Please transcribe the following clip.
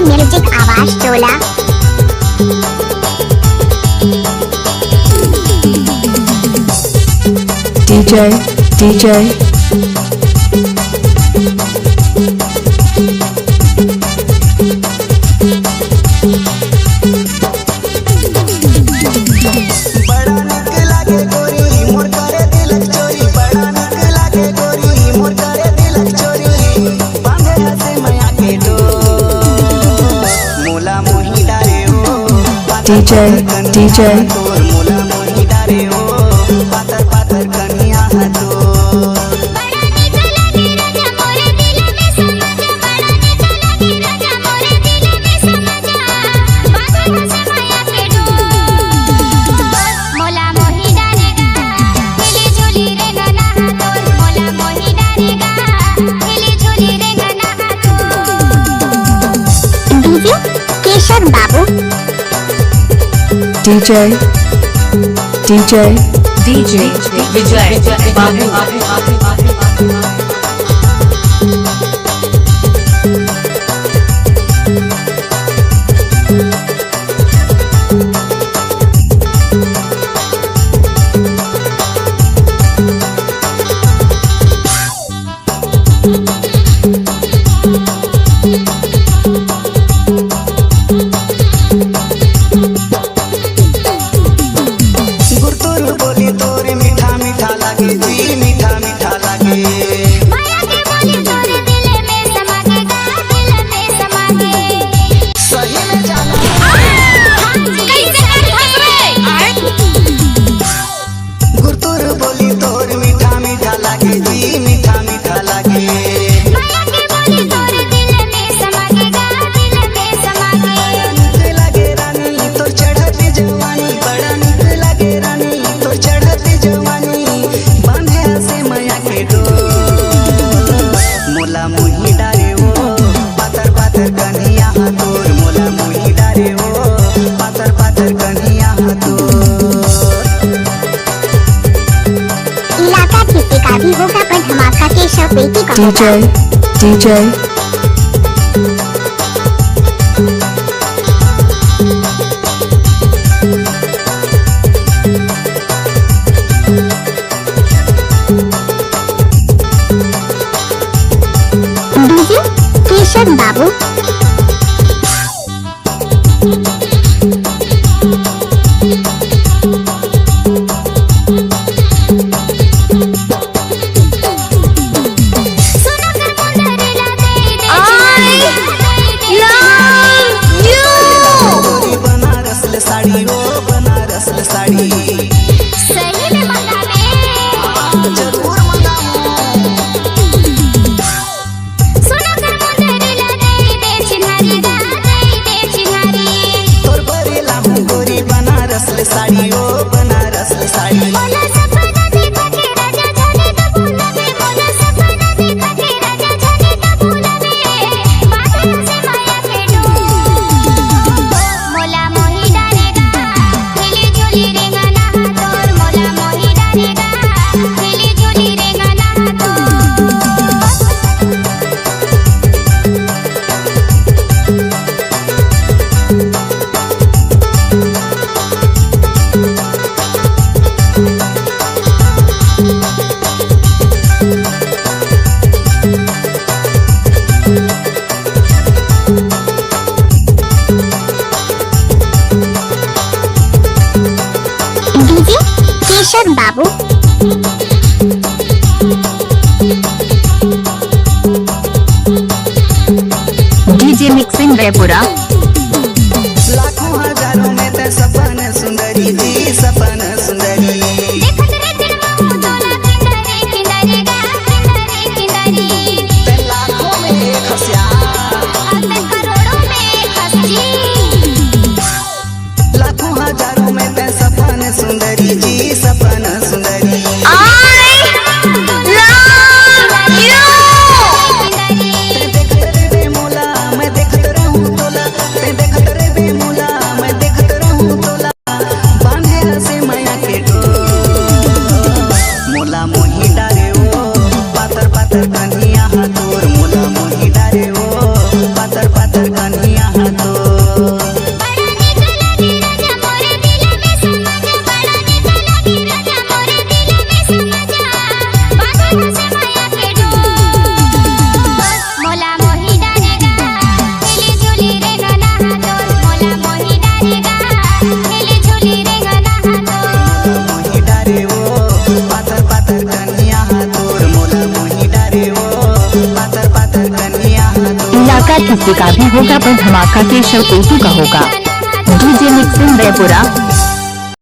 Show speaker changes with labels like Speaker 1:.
Speaker 1: Music आवाज टोला।
Speaker 2: DJ DJ
Speaker 1: Keshav बाबू।
Speaker 2: DJ विजय बाबू।
Speaker 1: भी होगा पर धमाका केशव बेटी का
Speaker 2: DJ
Speaker 1: केशव बाबू। केशव बाबू।
Speaker 2: DJ mixing Repura.
Speaker 3: लाखों हजारों में ते सपन सुंदरी जी सपन सुंदरी। ते लाखों में एक हंसिया
Speaker 1: करोड़ों में एक हंसी।
Speaker 3: लाखों हजारों में ते सपन सुंदरी जी सपन सुंदरी। ते देखते रे मोला मैं देखते रहूं तोला
Speaker 2: धमाका किसी का भी होगा पर धमाका केशव कोटू का होगा। DJ mixing Jaipura.